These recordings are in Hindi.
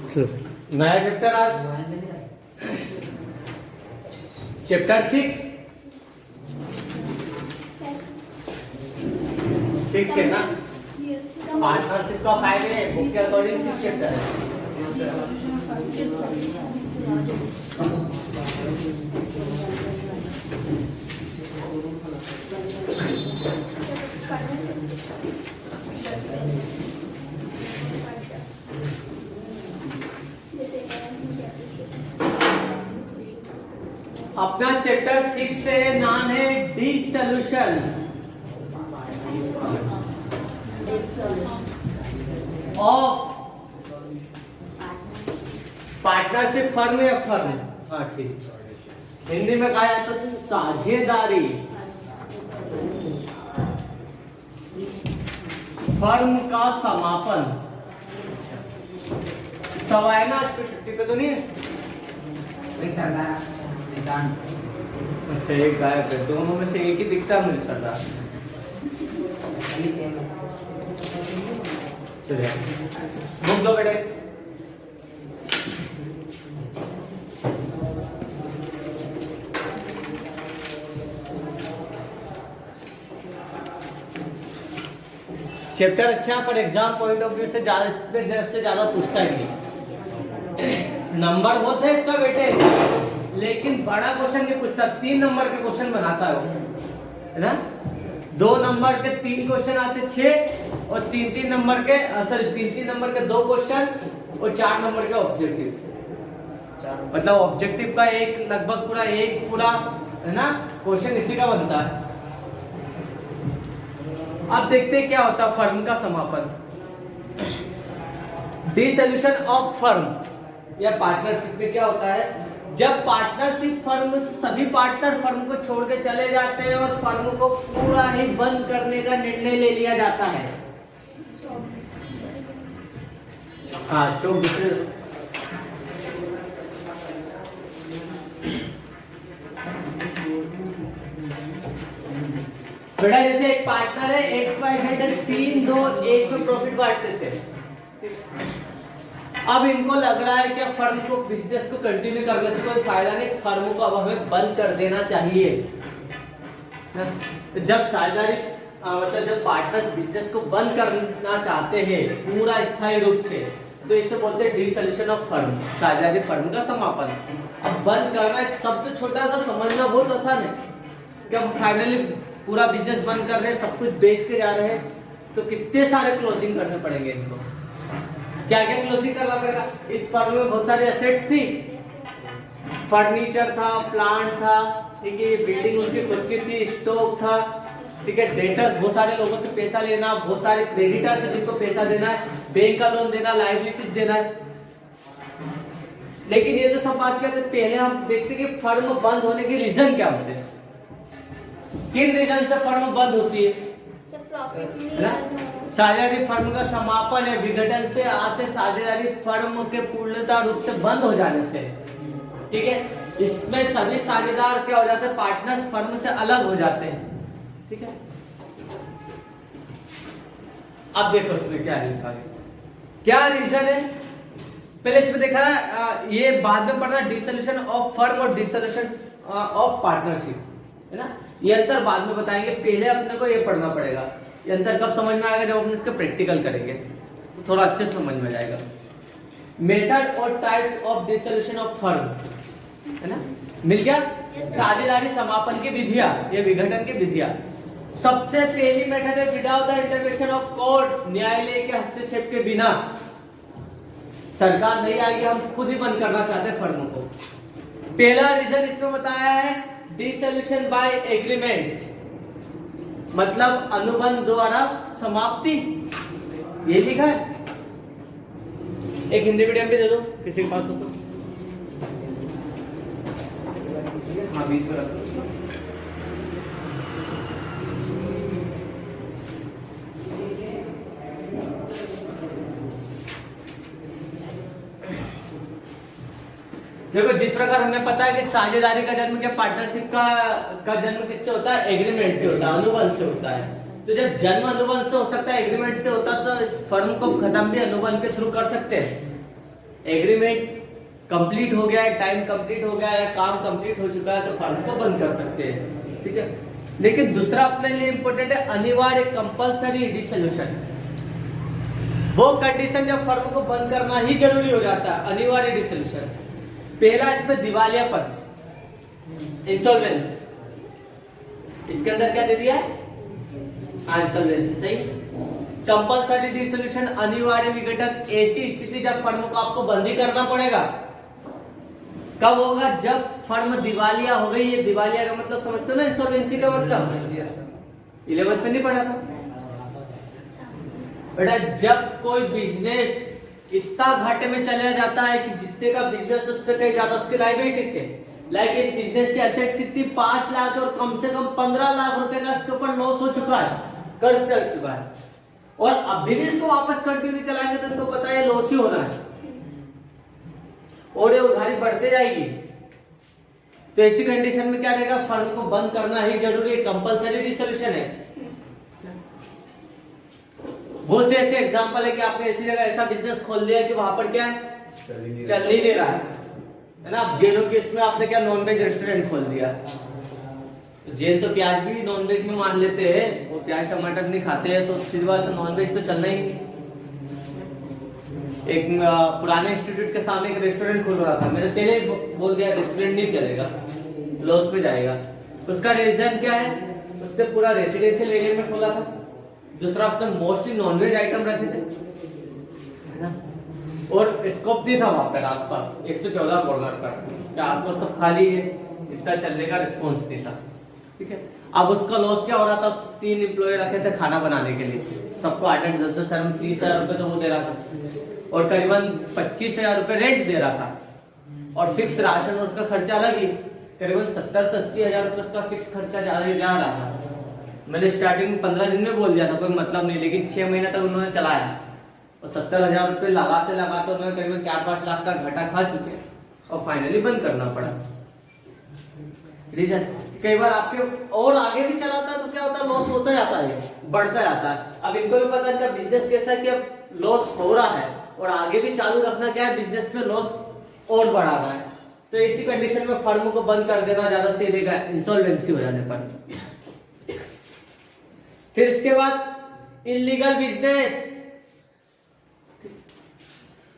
नया चैप्टर आज चैप्टर 6 है ना। 5 और 6 का 5 है, बुक के अकॉर्डिंग 6 चैप्टर है। अपना चैप्टर 6 से नाम है डिसोल्यूशन ऑफ पार्टनरशिप फर्म या फर्म। हाँ ठीक, हिंदी में कहा जाता है साझेदारी फर्म का समापन। सब आए ना आज की छुट्टी पे तो नहीं है? अच्छा एक गायब है, दोनों में से एक ही दिखता है मुझे सरदार। चलिए बुक दो बेटे। चैप्टर अच्छा पर एग्जाम पॉइंट ऑफ व्यू से ज्यादा पूछता है नहीं। नंबर बहुत है इसका बेटे, लेकिन बड़ा क्वेश्चन नहीं पूछता। 3 नंबर के क्वेश्चन बनाता है वो, है ना। 2 नंबर के 3 क्वेश्चन आते 6 और 3 नंबर के 3 नंबर के 2 क्वेश्चन और 4 नंबर के ऑब्जेक्टिव। मतलब ऑब्जेक्टिव का एक लगभग पूरा है ना क्वेश्चन इसी का बनता है। अब देखते हैं क्या होता है फर्म का समापन। डिसोल्यूशन ऑफ फर्म या पार्टनरशिप में क्या होता है, जब पार्टनरशिप फर्म सभी पार्टनर फर्म को छोड़ के चले जाते हैं और फर्म को पूरा ही बंद करने का निर्णय ले लिया जाता है। हाँ चौक बेटा, जैसे एक पार्टनर है XYZ, 3 2 1 में प्रॉफिट बांटते थे। अब इनको लग रहा है कि फर्म को बिजनेस को कंटिन्यू करने से कोई फायदा नहीं, इस फर्म को अब हमें बंद कर देना चाहिए। तो जब साझेदारी मतलब जब पार्टनर्स बिजनेस को बंद करना चाहते हैं पूरा स्थायी रूप से, तो इसे बोलते हैं डिसोल्यूशन ऑफ फर्म, साझेदारी फर्म का समापन। अब बंद करना एक शब्द छोटा सा समझना बहुत आसान है कि हम फाइनली पूरा बिजनेस बंद कर रहे हैं, सब कुछ बेच के जा रहे हैं, तो कितने सारे क्लोजिंग करने पड़ेंगे इनको। क्या क्या क्लोजिंग करना पड़ेगा। इस फर्म में बहुत सारे एसेट्स थी, फर्नीचर था, प्लांट था, ठीक है, बिल्डिंग उनकी खुद की थी, स्टॉक था, ठीक है, डेटर्स बहुत सारे लोगों से पैसा लेना, बहुत सारे क्रेडिटर्स है जिनको पैसा देना है, बैंक का लोन देना, लायबिलिटीज देना है। लेकिन ये तो सब बात करते पहले हम देखते कि फर्म बंद होने के रीजन क्या होते हैं, किन रीजन से फर्म बंद होती है ना। साझेदारी फर्म का समापन है विघटन से, आज से साझेदारी फर्म के पूर्णतः रूप से बंद हो जाने से, ठीक है। इसमें सभी साझेदार क्या हो जाते हैं, पार्टनर्स फर्म से अलग हो जाते हैं, ठीक है। अब देखो इसमें क्या लिखा है, क्या रीजन है। पहले इसमें देखा ना, ये बाद में पढ़ना डिसोल्यूशन ऑफ फर्म और डिसोल्यूशन ऑफ पार्टनरशिप, है ना। ये अंतर बाद में बताएंगे, पहले अपने को ये पढ़ना पड़ेगा। ये अंतर कब समझ में आएगा, जब अपन इसका प्रैक्टिकल करेंगे तो थोड़ा अच्छे से समझ में जाएगा। मेथड और types of dissolution of firm, है ना, मिल गया। साझेदारी समापन की विधियां या विघटन की विधियां। सबसे पहली मेथड है without the intervention of court, न्यायालय के हस्तक्षेप के बिना। सरकार नहीं आएगी, हम खुद ही बंद करना चाहते हैं फर्म को। पहला रीजन इसमें बताया है डिसोल्यूशन बाय एग्रीमेंट, मतलब अनुबंध द्वारा समाप्ति, ये लिखा है। एक हिंदी मीडियम भी दे दो किसी के पास हो तो। हाँ बीच में रख दो। देखो जिस प्रकार हमें पता है कि साझेदारी का जन्म क्या पार्टनरशिप का जन्म किससे होता है, एग्रीमेंट से होता है, अनुबंध से होता है। तो जब जन्म अनुबंध से हो सकता है, एग्रीमेंट से होता, तो इस फर्म को खत्म भी अनुबंध के थ्रू कर सकते हैं। एग्रीमेंट कंप्लीट हो गया है, टाइम कंप्लीट हो गया है या काम कंप्लीट हो चुका है तो फर्म को बंद कर सकते हैं, ठीक है। लेकिन दूसरा अपने लिए इंपॉर्टेंट है अनिवार्य कंपलसरी डिसोल्यूशन। वो कंडीशन जब फर्म को बंद करना ही जरूरी हो जाता है, अनिवार्य डिसोल्यूशन। पहला इसमें दिवालियापन, इंसॉल्वेंस। इसके अंदर क्या दे दिया है? इंसॉल्वेंसी, सही। कंपलसरी डिसोल्यूशन, अनिवार्य विघटन, ऐसी स्थिति जब फर्म को आपको बंद ही करना पड़ेगा। कब होगा? जब फर्म दिवालिया हो गई। ये दिवालिया का मतलब समझते हो ना, इंसॉल्वेंसी का मतलब 11th में नहीं पढ़ा था बेटा? जब कोई बिजनेस इतना घाटे में चला जाता है कि जितने का बिजनेस उससे कहीं ज्यादा उसकी लायबिलिटी से, लाइक इस बिजनेस की एसेट्स कितनी 5 लाख और कम से कम 15 लाख रुपए का इसके ऊपर लॉस हो चुका है, कर्ज चढ़ चुका है, और अभी भी इसको वापस कंटिन्यू चलाएंगे तो इनको पता है लॉस ही हो रहा है और ये उधारी बढ़ते जाएगी। तो ऐसी कंडीशन में क्या रहेगा? फर्म को बंद करना ही जरूरी है, कंपलसरी डिसोल्यूशन है। बहुत से ऐसे एग्जांपल है कि आपने ऐसी जगह ऐसा बिजनेस खोल दिया कि वहां पर क्या है, चल नहीं दे रहा है ना। अब जेलों के इसमें आपने क्या नॉनवेज रेस्टोरेंट खोल दिया, तो जेल तो प्याज भी नॉनवेज में मान लेते हैं, वो प्याज टमाटर नहीं खाते हैं, तो सीधी बात नॉनवेज तो चलना ही नहीं। एक पुराने इंस्टीट्यूट के सामने एक रेस्टोरेंट खुल रहा था, मैंने पहले बोल दिया रेस्टोरेंट नहीं चलेगा, लॉस में जाएगा। उसका रीजन क्या है? उसने पूरा रेसिडेंशियल एरिया में खोला था, दूसरा उसने मोस्टली नॉनवेज आइटम रखे थे, है ना, और स्कोप नहीं था वहां पर आसपास 114 कॉर्नर पर, आसपास सब खाली है, इतना चलने का रिस्पॉन्स नहीं था, ठीक है। अब उसका लॉस क्या हो रहा था? 3 एम्प्लॉय रखे थे खाना बनाने के लिए, सबको 8-8, 10-10 हजार, 30,000 रुपए तो वो दे रहा था, और करीबन 25,000 रुपए रेंट दे रहा था, और फिक्स राशन उसका खर्चा अलग ही, करीबन 70 से 80 हजार रुपए उसका फिक्स खर्चा जा रहा था। मैंने स्टार्टिंग में 15 दिन में बोल दिया था, कोई मतलब नहीं, लेकिन 6 महीने तक उन्होंने चलाया और 70,000 रुपए लगाते लगाते उन्होंने करीबन 4-5 लाख का घाटा खा चुके और फाइनली बंद करना पड़ा। रीजन कई बार आपके और आगे भी चलाता है तो क्या होता है? लॉस होता जाता है, बढ़ता जाता है। अब इनको भी पता है बिजनेस कैसा है कि अब लॉस हो रहा है और आगे भी चालू रखना क्या है, बिजनेस में लॉस और बढ़ाना है। तो इसी कंडीशन में फर्म को बंद कर देना ज्यादा सही रहेगा, इंसॉल्वेंसी हो जाने पर। फिर इसके बाद illegal business.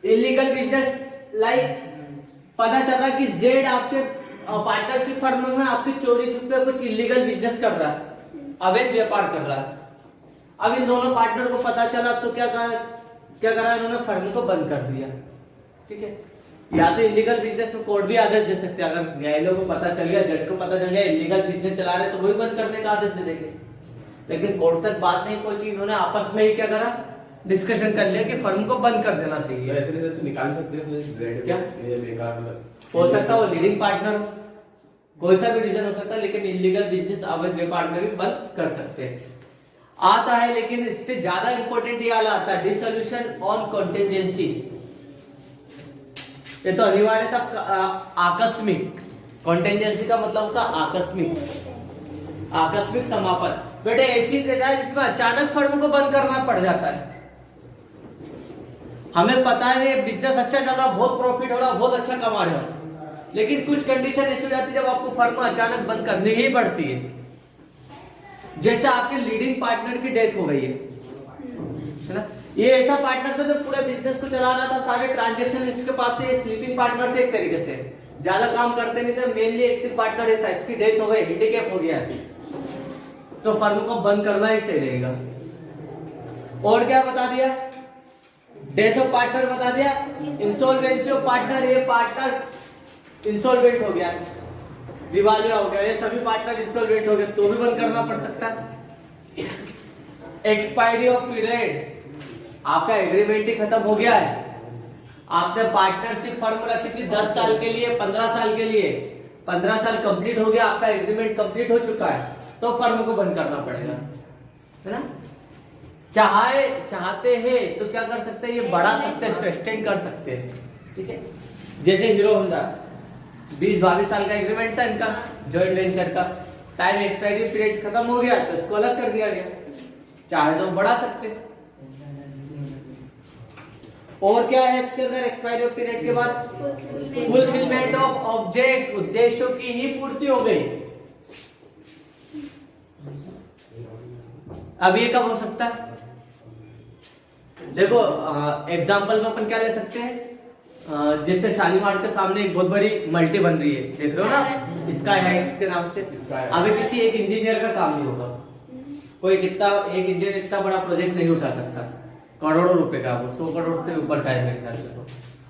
Illegal business like पता चल रहा कि जेड आपके पार्टनरशिप फर्म में आपकी चोरी छुपे कुछ इलीगल बिजनेस कर रहा है, अवैध व्यापार कर रहा है। अब इन दोनों पार्टनर को पता चला तो क्या करा इन्होंने? फर्म को बंद कर दिया, ठीक है। या तो इलीगल बिजनेस में कोर्ट भी आदेश दे सकते हैं, अगर न्यायालय को पता चल गया, जज को पता चल गया इलीगल बिजनेस चला रहे तो वही बंद करने का आदेश दे देंगे। लेकिन कोर्ट तक बात नहीं पहुंची, इन्होंने आपस में ही क्या करा? डिस्कशन कर लिया कि फर्म को बंद कर देना चाहिए। ऐसे निकाल सकते हैं क्या ये बेकार हो सकता है? वो लीडिंग पार्टनर हो, कोई सा भी रीजन हो सकता है, लेकिन इलीगल बिजनेस अवैध व्यापार में भी बंद कर सकते हैं आता है। लेकिन इससे ज्यादा इंपॉर्टेंट ये वाला आता है डिसोल्यूशन ऑन कॉन्टिजेंसी। ये तो अनिवार्य था, आकस्मिक। कॉन्टिजेंसी का मतलब होता है आकस्मिक समापन। बेटे ऐसी दशा है जिसमें अचानक फर्म को बंद करना पड़ जाता है। हमें पता है बिजनेस अच्छा चल रहा, बहुत प्रॉफिट हो रहा, बहुत अच्छा कमा रहे हो, लेकिन कुछ कंडीशन ऐसी हो जाती है जब आपको फर्म अचानक बंद करनी ही पड़ती है। जैसे आपके लीडिंग पार्टनर की डेथ हो गई है ना, ये ऐसा पार्टनर था जो पूरे बिजनेस को चला रहा था, सारे ट्रांजेक्शन इसके पास थे, स्लीपिंग पार्टनर थे, एक तरीके से ज्यादा काम करते नहीं थे, मेनली एक्टिव पार्टनर था। इसकी डेथ हो गई, हैंडीकैप हो गया, तो फर्म को बंद करना ही सही रहेगा। और क्या बता दिया? डेथ ऑफ पार्टनर बता दिया, इंसॉल्वेंसी ऑफ पार्टनर, ये पार्टनर इंसॉल्वेंट हो गया, दिवालिया हो गया, ये सभी पार्टनर इंसॉल्वेंट हो गए तो भी बंद करना पड़ सकता है। एक्सपायरी ऑफ पीरियड, आपका एग्रीमेंट ही खत्म हो गया है, आपने पार्टनरशिप फर्म रखी थी 10 साल के लिए, 15 साल के लिए, 15 साल कंप्लीट हो गया, आपका एग्रीमेंट कंप्लीट हो चुका है, तो फर्म को बंद करना पड़ेगा, है ना। चाहते हैं तो क्या कर सकते हैं? ये बढ़ा सकते हैं, एक्सटेंड कर सकते हैं, ठीक है। जैसे हीरो होंडा 20-22 साल का एग्रीमेंट था इनका जॉइंट वेंचर का, टाइम एक्सपायरी पीरियड खत्म हो गया तो इसको अलग कर दिया गया, चाहे तो बढ़ा सकते। और क्या है इसके अंदर एक्सपायरी ऑफ पीरियड के बाद? फुलफिलमेंट ऑफ ऑब्जेक्ट, उद्देश्यों की ही पूर्ति हो गई। अब ये कब हो सकता है? देखो एग्जांपल में अपन क्या ले सकते हैं, जैसे शालीमार के सामने एक बहुत बड़ी मल्टी बन रही है, देख रहे हो ना, स्काई हाइट्स के नाम से। अभी किसी एक इंजीनियर का काम नहीं होगा, कोई एक इंजीनियर इतना बड़ा प्रोजेक्ट नहीं उठा सकता, करोड़ों रुपए का, 100 करोड़ से ऊपर का है मेरे ख्याल से, तो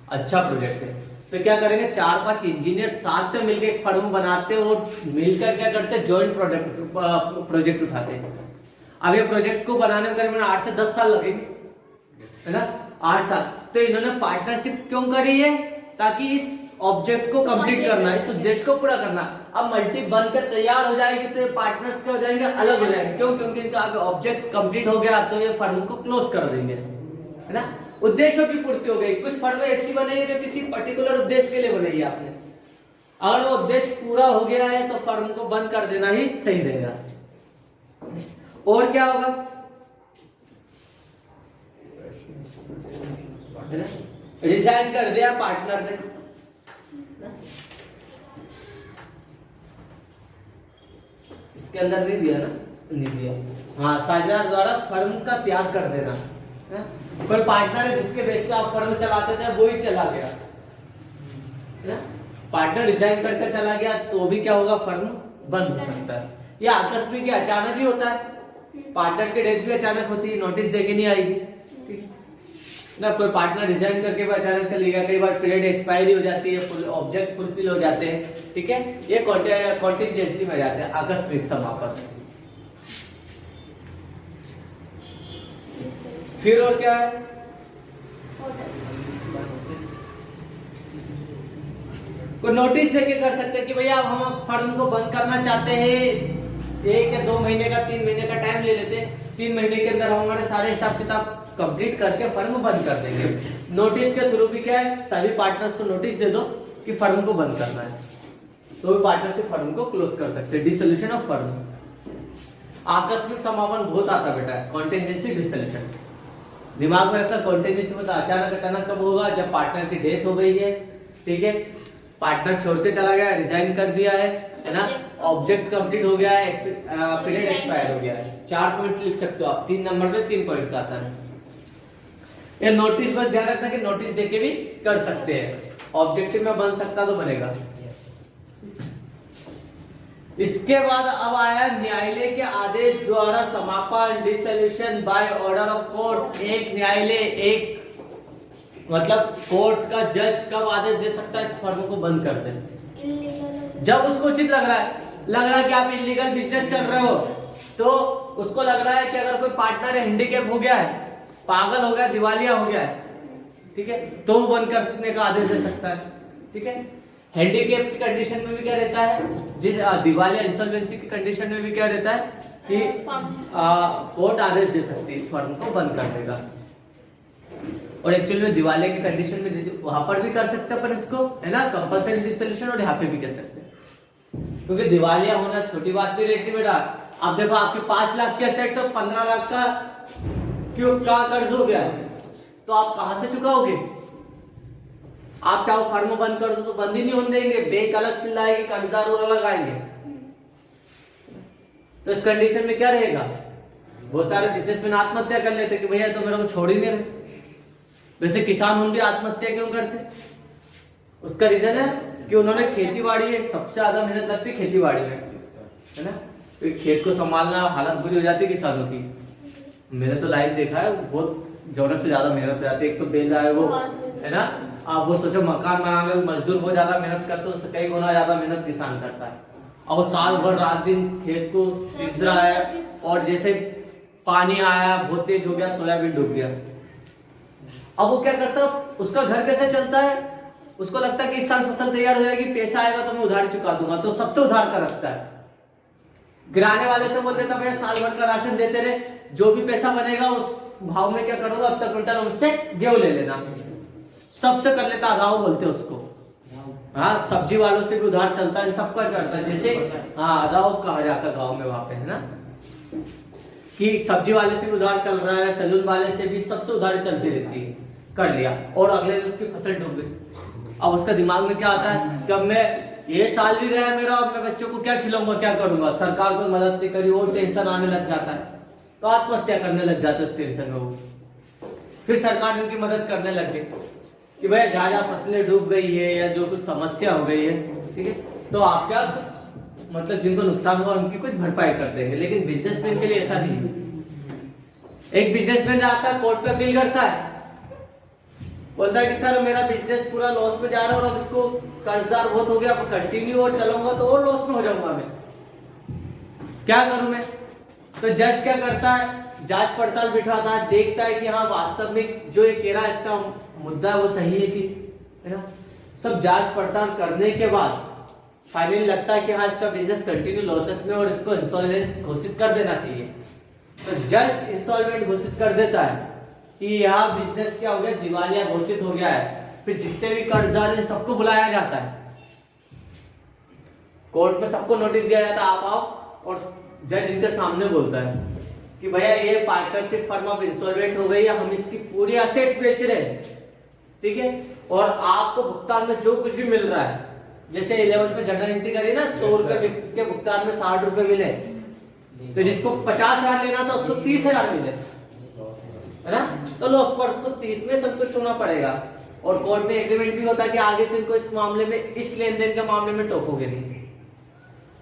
अच्छा प्रोजेक्ट है। तो क्या करेंगे, 4-5 इंजीनियर साथ में मिलकर एक फर्म बनाते हैं और मिलकर क्या करते हैं, जॉइंट प्रोजेक्ट उठाते हैं। अब ये प्रोजेक्ट को बनाने में करीबन 8 से 10 साल लगेंगे, है ना, 8 साल। तो इन्होंने पार्टनरशिप क्यों करी है? ताकि इस ऑब्जेक्ट को कंप्लीट करना, इस उद्देश्य को पूरा करना। अब मल्टी बनकर तैयार हो जाएगी तो पार्टनर्स क्या हो जाएंगे, अलग हो जाएंगे। क्यों? क्योंकि इनका अब ऑब्जेक्ट कंप्लीट हो गया तो ये फर्म को क्लोज कर देंगे, है ना, उद्देश्यों की पूर्ति हो गई। कुछ फर्में ऐसी बनी है कि किसी पर्टिकुलर उद्देश्य के लिए बनाई है आपने, अगर वो उद्देश्य पूरा हो गया है तो फर्म को बंद कर देना ही सही रहेगा। और क्या होगा, रिजाइन कर दिया पार्टनर ने, इसके अंदर नहीं दिया ना, नहीं दिया, हाँ, साझेदार द्वारा फर्म का त्याग कर देना। कोई पार्टनर है जिसके बेस पे आप फर्म चलाते थे, वो ही चला गया, है ना, पार्टनर रिजाइन करके चला गया तो भी क्या होगा, फर्म बंद हो सकता है। ये आकस्मिक या अचानक ही होता है, पार्टनर की डेथ भी अचानक होती है, नोटिस देके नहीं आएगी ना। कोई पार्टनर रिजाइन करके भी अचानक चली गया, कई बार पीरियड एक्सपायरी हो जाती है, ऑब्जेक्ट फुलफिल हो जाते हैं, ठीक है, ये कॉन्टिजेंसी में जाते हैं, आकस्मिक समापन। फिर और क्या है, कोई नोटिस देके कर सकते हैं कि भैया अब हम फर्म को बंद करना चाहते हैं, 1 या 2 महीने का, 3 महीने का टाइम ले लेते हैं, 3 महीने के अंदर हम हमारे सारे हिसाब किताब कंप्लीट करके फर्म बंद कर देंगे। नोटिस के थ्रू भी क्या है, सभी पार्टनर्स को नोटिस दे दो कि फर्म को बंद करना है, तो भी पार्टनर से फर्म को क्लोज कर सकते हैं। Dissolution of firm. आकस्मिक समापन बहुत आता बेटा है, कॉन्टिजेंसी डिसोल्यूशन दिमाग में रखता। कॉन्टिजेंसी मतलब अचानक कब होगा, जब पार्टनर की डेथ हो गई है, ठीक है, पार्टनर छोड़ के चला गया, रिजाइन कर दिया है ना, ऑब्जेक्ट कंप्लीट हो गया है, पीरियड एक्सपायर हो गया है। 4 पॉइंट लिख सकते हो आप, 3 नंबर में 3 पॉइंट का आता है। ये नोटिस बस ध्यान रखना कि नोटिस देके भी कर सकते हैं, ऑब्जेक्टिव में बन सकता तो बनेगा। इसके बाद अब आया न्यायालय के आदेश द्वारा समापन, dissolution by order of court. एक न्यायालय, एक मतलब कोर्ट का जज कब आदेश दे सकता है इस फर्म को बंद कर दे, जब उसको उचित लग रहा है कि आप इलीगल बिजनेस चल रहे हो, तो उसको लग रहा है कि अगर कोई पार्टनर हैंडीकैप हो गया है, पागल हो गया, दिवालिया हो गया है, ठीक है, तो वो बंद करने का आदेश दे सकता है, ठीक है। हैंडीकैप की कंडीशन में भी क्या रहता है, जिस दिवालिया इंसॉल्वेंसी की कंडीशन में भी क्या रहता है कि कोर्ट आदेश दे सकती है इस फर्म को बंद करने का। और एक्चुअली में दिवालिया की कंडीशन में वहां पर भी कर सकते हैं अपन इसको, है ना, कंपल्सरी डिसोल्यूशन, और यहाँ पे भी कर सकते हैं, क्योंकि दिवालिया होना छोटी बात नहीं रहती बेटा। आप देखो आपके 5 लाख के असेट्स और 15 लाख का क्यों का कर्ज हो गया है, तो आप कहां से चुकाओगे? आप चाहो फर्म बंद कर दो तो बंद ही नहीं होने देंगे, बैंक अलग चिल्लाएगी, कर्जदार और अलग आएंगे। तो इस कंडीशन में क्या रहेगा, बहुत सारे बिजनेसमैन आत्महत्या कर लेते कि भैया तो मेरे को छोड़ ही नहीं रहे। वैसे किसान उन भी आत्महत्या क्यों करते, उसका रीजन है कि उन्होंने खेती बाड़ी है, सबसे ज्यादा मेहनत लगती है खेती बाड़ी में, है ना, तो खेत को संभालना हालत बुरी हो जाती है किसानों की। मैंने तो लाइव देखा है, बहुत जरूरत से ज्यादा मेहनत हो जाती है। एक तो बेल रहा है वो, है ना, आप वो सोचो मकान बनाने में मजदूर बहुत ज्यादा मेहनत करते हैं, उससे कई गुना ज्यादा मेहनत किसान करता है। और वो साल भर रात दिन खेत को सींच रहा है, और जैसे पानी आया बहुत तेज हो गया, सोयाबीन डूब गया। अब वो क्या करता, उसका घर कैसे चलता है, उसको लगता है कि इस साल फसल तैयार हो जाएगी, पैसा आएगा तो मैं उधार चुका दूंगा, तो सबसे उधार का रखता है। गिराने वाले से बोल देता भैया साल भर का राशन देते रहे, जो भी पैसा बनेगा उस भाव में क्या करूंगा, अब तक क्विंटल उनसे गेहूं ले लेना, सबसे कर लेता। अदाव बोलते उसको, हाँ, सब्जी वालों से भी उधार चलता है, सबका करता है, जैसे हाँ अदाव कहा जाता है गाँव में, वहां पे, है ना, कि सब्जी वाले से भी उधार चल रहा है, सैलून वाले से भी, सबसे उधार चलती रहती है। कर लिया और अगले दिन उसकी फसल डूब गई। अब उसका दिमाग में क्या आता है कि अब मैं ये साल भी गया मेरा, अब मैं बच्चों को क्या खिलाऊंगा, क्या करूंगा, सरकार को मदद नहीं करी, और टेंशन आने लग जाता है, तो आत्महत्या करने लग जाते उस टेंशन में वो। फिर सरकार उनकी मदद करने लग गई कि भैया जहाँ फसलें डूब गई है या जो कुछ समस्या हो गई है, ठीक है, तो आप क्या मतलब जिनको नुकसान हुआ उनकी कुछ भरपाई कर देंगे। लेकिन बिजनेसमैन के लिए ऐसा नहीं है। एक बिजनेसमैन जाता है कोर्ट पे अपील करता है, बोलता है कि सर मेरा बिजनेस पूरा लॉस में जा रहा है और अब इसको कर्जदार बहुत हो गया, अब कंटिन्यू और चलाऊंगा तो और लॉस में हो जाऊंगा, मैं क्या करूं मैं। तो जज क्या करता है, जांच पड़ताल बिठाता है, देखता है कि हाँ वास्तव में जो ये कह रहा है इसका मुद्दा वो सही है कि, है ना। सब जांच पड़ताल करने के बाद फाइनली लगता है कि हाँ इसका बिजनेस कंटिन्यू लॉसेस में और इसको इंसॉल्वेंट घोषित कर देना चाहिए। तो जज इंसॉल्वेंट घोषित कर देता है कि यह बिजनेस क्या हो गया, दिवालिया घोषित हो गया है। फिर जितने भी कर्जदार हैं सबको बुलाया जाता है कोर्ट में, सबको नोटिस दिया जाता है आप आओ, और जज इनके सामने बोलता है कि भैया ये पार्टनरशिप फर्म अब इंसॉल्वेंट हो गई है, हम इसकी पूरी असेट्स बेच रहे हैं, ठीक है, और आपको भुगतान में जो कुछ भी मिल रहा है, जैसे 11 पे जनरल एंट्री करी ना, 100 रुपए के भुगतान में 60 रुपए मिले, तो जिसको 50,000 लेना था उसको 30,000 मिले, है ना, तो लॉस पर उसको 30 में संतुष्ट होना पड़ेगा। और कोर्ट में एग्रीमेंट भी होता है कि आगे से इनको इस मामले में, इस लेन देन के मामले में टोकोगे नहीं,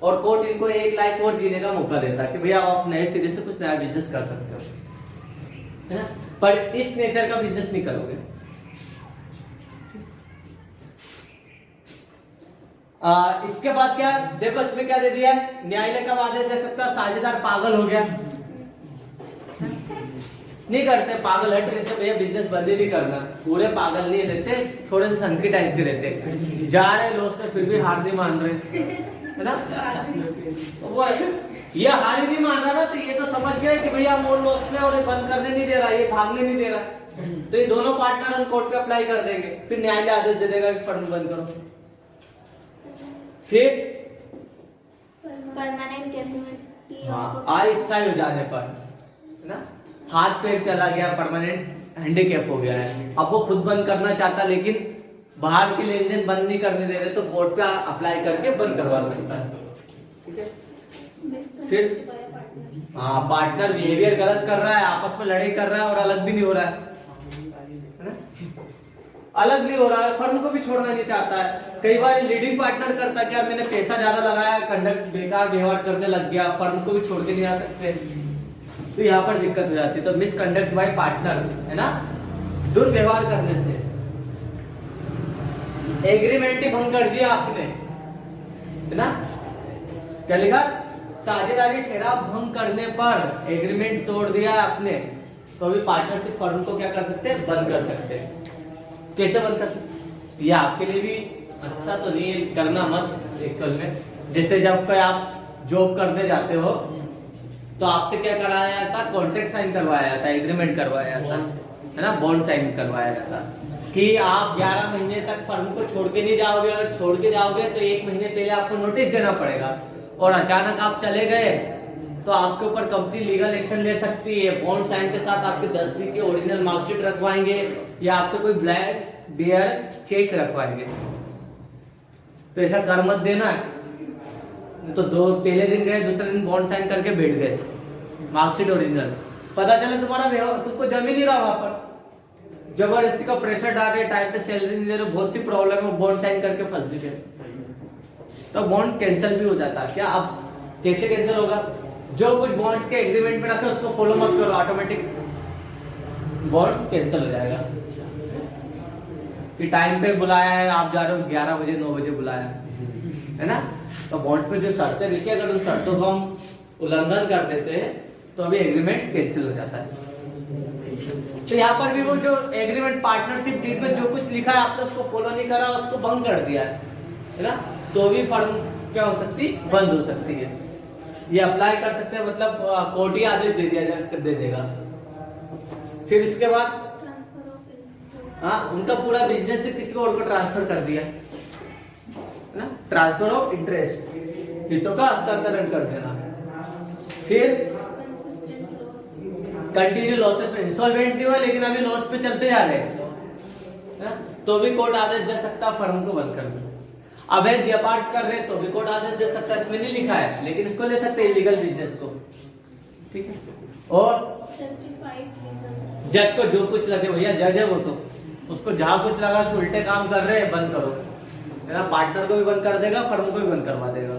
और कोर्ट इनको 1 लाख और जीने का मौका देता है कि भैया आप नए सिरे से कुछ नया बिजनेस कर सकते हो, है ना, पर इस नेचर का बिजनेस नहीं करोगे। इसके बाद क्या देखो, इसमें क्या दे दिया है, न्यायालय का आदेश दे सकता है, साझेदार पागल हो गया, नहीं करते, पागल हट रहते, भैया बिजनेस बंद ही नहीं करना, पूरे पागल नहीं रहते, थोड़े से संकी टाइप के रहते, जा रहे लॉस में फिर भी हार नहीं मान रहे, है ना, वो ये हार ही नहीं मान रहा ना, तो ये तो समझ गए कि भैया मोर लॉस में और ये बंद करने नहीं दे रहा, ये भागने नहीं दे रहा, तो ये दोनों पार्टनर हम कोर्ट पे अप्लाई कर देंगे, फिर न्यायालय आदेश दे देगा कि फर्म बंद करो। फिर परमानेंट अस्थायी हो जाने पर, है ना, हाथ पैर चला गया, परमानेंट हैंडीकैप हो गया है, अब वो खुद बंद करना चाहता लेकिन बाहर के लेन देन बंद नहीं करने दे रहे, तो कोर्ट पे अप्लाई करके बंद करवा सकता है, ठीक है। फिर हाँ पार्टनर बिहेवियर गलत कर रहा है, आपस में लड़ाई कर रहा है और अलग भी नहीं हो रहा है ना, अलग नहीं हो रहा है, फर्म को भी छोड़ना नहीं चाहता है। कई बार लीडिंग पार्टनर करता है कि यार मैंने पैसा ज्यादा लगाया, कंडक्ट बेकार व्यवहार करने लग गया, फर्म को भी छोड़ के नहीं आ सकते, तो यहाँ पर दिक्कत हो जाती है। तो मिसकंडक्ट बाय पार्टनर, है ना, दुर्व्यवहार करने से, एग्रीमेंट ही भंग कर दिया आपने, है ना, क्या लिखा, साझेदारी ठहराव भंग करने पर एग्रीमेंट तोड़ दिया आपने, तो अभी पार्टनरशिप फर्म को क्या कर सकते हैं, बंद कर सकते हैं। कैसे बंद कर सकते, ये आपके लिए भी अच्छा तो नहीं है, करना मत एक्चुअल में। जैसे जब कोई आप जॉब करने जाते हो तो आपसे क्या कराया जाता, कॉन्ट्रैक्ट साइन करवाया जाता, एग्रीमेंट करवाया जाता, है ना, बॉन्ड साइन करवाया जाता कि आप 11 महीने तक फर्म को छोड़ के नहीं जाओगे, और छोड़ के जाओगे तो 1 महीने पहले आपको नोटिस देना पड़ेगा, और अचानक आप चले गए तो आपके ऊपर कंपनी लीगल एक्शन ले सकती है। बॉन्ड साइन के साथ आपके 10वीं की ओरिजिनल मार्कशीट रखवाएंगे या आपसे कोई ब्लैक बियर चेक रखवाएंगे, तो ऐसा कर मत देना। तो पहले दिन गए, दूसरे दिन बॉन्ड साइन करके बैठ गए, मार्कशीट ओरिजिनल, पता चले तुम्हारा व्यवहार, तुमको जम ही नहीं रहा, वहां पर जबरदस्ती का प्रेशर डाल रहे, टाइम पे सैलरी नहीं दे रहे, बहुत सी प्रॉब्लम है, बॉन्ड साइन करके फंस भी गए, तो बॉन्ड कैंसिल भी हो जाता है। क्या अब कैसे कैंसिल होगा, जो कुछ बॉन्ड्स के एग्रीमेंट में रखे उसको फॉलो मत करो, ऑटोमेटिक बॉन्ड्स कैंसिल हो जाएगा। कि टाइम पे बुलाया है, आप जा रहे हो 11 बजे 9 बजे बुलाया है ना, तो बॉन्ड्स में जो शर्तें लिखी, अगर उन शर्तों को हम उल्लंघन कर देते हैं तो अभी एग्रीमेंट कैंसिल हो जाता है। तो यहाँ पर भी वो जो एग्रीमेंट पार्टनरशिप डीड में जो कुछ लिखा है आपने उसको फॉलो नहीं करा, उसको भंग कर दिया है ना, तो भी फर्म क्या हो सकती, बंद हो सकती है। ये अप्लाई कर सकते हैं, मतलब कोर्ट ही आदेश दे देगा। फिर इसके बाद हाँ, उनका पूरा बिजनेस से किसी को और को ट्रांसफर कर दिया ना, ट्रांसफर ऑफ इंटरेस्ट, हितों का हस्तांतरण कर देना। फिर कंटिन्यू लॉसेस में, इंसॉल्वेंट नहीं हुआ लेकिन अभी लॉस पे चलते जा रहे हैं, है ना, तो भी कोर्ट आदेश दे सकता फर्म को बंद कर दो। अवैध व्यापार कर रहे तो भी कोर्ट आदेश दे सकता है, इसमें नहीं लिखा है लेकिन इसको ले सकते हैं इलीगल बिजनेस को, ठीक है। और जज को जो कुछ लगे, भैया जज है वो तो, उसको जहां कुछ लगा कि उल्टे काम कर रहे हैं बंद करो, है ना, पार्टनर को भी बंद कर देगा, फर्म को भी बंद करवा देगा।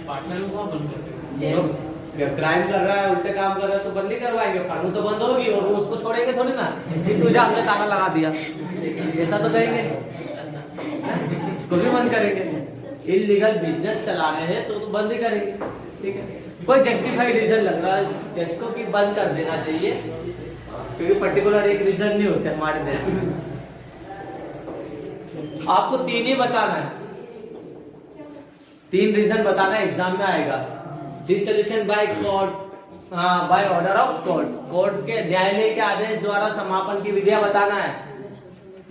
पार्टनर को कौन बंद कर क्राइम कर रहा है, उल्टे काम कर रहा है तो बंद ही करवाएंगे, फर्म तो बंद होगी और वो उसको छोड़ेंगे थोड़ी ना कि तुझे हमने ताला लगा दिया, ऐसा तो कहेंगे नहीं, उसको भी बंद करेंगे। इलीगल बिजनेस चला रहे हैं तो बंद ही करेंगे, ठीक है। कोई जस्टिफाइड रीजन लग रहा है जज को कि बंद कर देना चाहिए, क्योंकि पर्टिकुलर एक रीजन नहीं होते हमारे देश में। आपको 3 ही बताना है, 3 रीजन बताना है, एग्जाम में आएगा। Dissolution by court, by order of court, court के न्यायालय के आदेश द्वारा समापन की विधियां बताना है।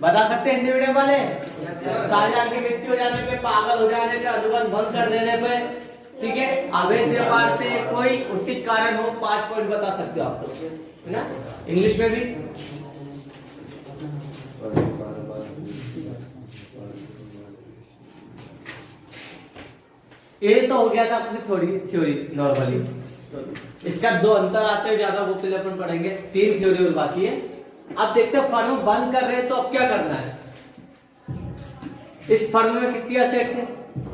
बता सकते हैं हिंदी मीडियम वाले? शाहजहां की मृत्यु हो जाने पे, पागल हो जाने पे, अनुबंध भंग कर देने पे, ठीक है, अवैध व्यापार पे कोई उचित कारण हो, 5 पॉइंट बता सकते हो आप लोग, है ना। इंग्लिश में भी ये तो हो गया था अपनी थोड़ी थ्योरी नॉर्मली। इसका 2 अंतर आते हैं ज्यादा, वो पहले अपन पढ़ेंगे। 3 थ्योरी और बाकी है। अब देखते हैं फर्म बंद कर रहे हैं तो अब क्या करना है। इस फर्म में कितनी असेट्स है,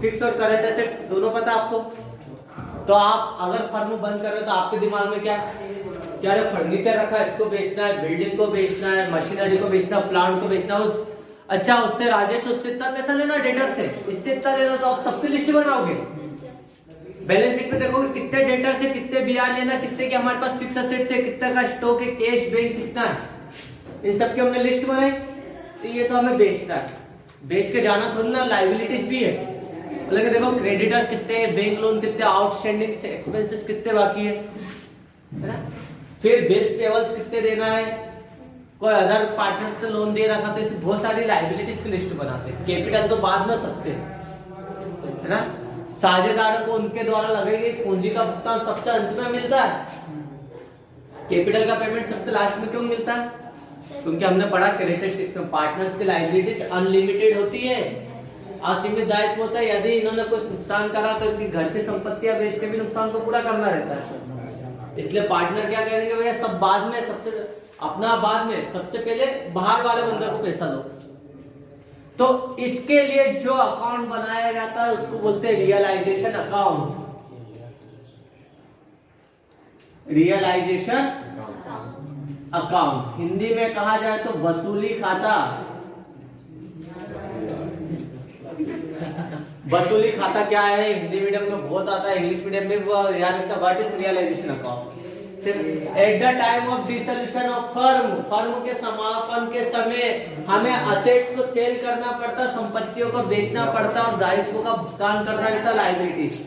फिक्स और करंट एसेट दोनों पता है आपको। तो आप अगर फर्म बंद कर रहे हो तो आपके दिमाग में क्या क्या फर्नीचर रखा है, इसको बेचना है, बिल्डिंग को बेचना है, मशीनरी को बेचना है, प्लांट को बेचना है। अच्छा उससे राजेश उससे इतना पैसा लेना डेटर से, इससे इतना लेना, तो आप सबकी लिस्ट बनाओगे। बैलेंस शीट में देखोगे कितने डेटर से कितने बीआर लेना, कितने के हमारे पास फिक्स एसेट्स है, कितने का स्टॉक है, कैश बैंक कितना है, इन सबकी हमने लिस्ट बनाई। तो ये तो हमें बेचना है, बेच के जाना थोड़ी ना, लाइबिलिटीज भी है। लेकिन देखो क्रेडिटर्स कितने हैं, बैंक लोन कितने, आउटस्टैंडिंग एक्सपेंसेस कितने बाकी है ना। फिर बिल्स पेबल्स कितने देना है, कोई अदर पार्टनर से लोन दे रखा तो इसे बहुत सारी लाइबिलिटीज की लिस्ट बनाते हैं। कैपिटल तो बाद में सबसे, है ना। साझेदारों को उनके द्वारा लगाई गई पूंजी का भुगतान सबसे अंत में मिलता है। कैपिटल का पेमेंट सबसे लास्ट में क्यों मिलता है? क्योंकि हमने पढ़ा कैरेक्टरिस्टिक्स में पार्टनर्स की लाइबिलिटीज अनलिमिटेड होती है, असीमित दायित्व होता है। यदि इन्होंने कुछ नुकसान करा तो इनकी घर की संपत्तियां बेच के भी नुकसान को पूरा करना रहता है। इसलिए पार्टनर क्या करेंगे, भैया सब बाद में, सबसे अपना बाद में, सबसे पहले बाहर वाले बंदे को पैसा दो। तो इसके लिए जो अकाउंट बनाया जाता है उसको बोलते हैं realisation account. Realisation account Hindi में कहा जाए तो वसूली खाता। वसूली खाता क्या है, हिंदी मीडियम में बहुत आता है, इंग्लिश मीडियम में वो याद रखना, what is realisation account. At the time of dissolution of firm, firm के समापन के समय हमें असेट्स को सेल करना पड़ता, संपत्तियों को बेचना पड़ता और दायित्वों का भुगतान करना रहता, लायबिलिटीज।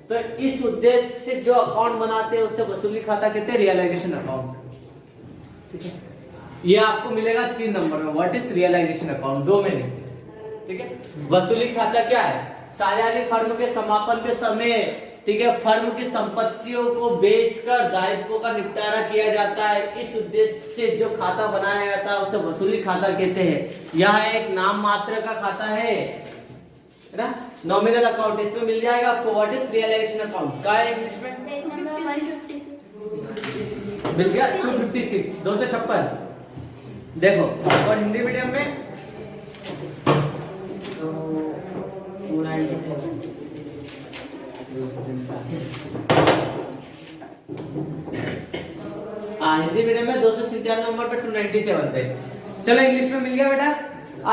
तो इस उद्देश्य से जो अकाउंट बनाते हैं उससे वसूली खाता कहते हैं रियलाइजेशन अकाउंट, ठीक है। ये आपको मिलेगा 3 नंबर में, व्हाट इज रियलाइजेशन अकाउंट, 2 में नहीं, ठीक है। वसूली खाता क्या है, साझेदारी फर्म के समापन के समय, ठीक है, फर्म की संपत्तियों को बेचकर दायित्वों का निपटारा किया जाता है। इस उद्देश्य से जो खाता बनाया जाता है उसे वसूली खाता कहते हैं। यह एक नाम मात्र का खाता है ना, नॉमिनल अकाउंट। इसमें मिल जाएगा आपको व्हाट इज रियलाइजेशन अकाउंट का है इंग्लिश में, मिल गया 256, 256। देखो और हिंदी मीडियम में 297। हिंदी मीडियम में 297 नंबर पे 297 थे। चलो इंग्लिश में मिल गया बेटा।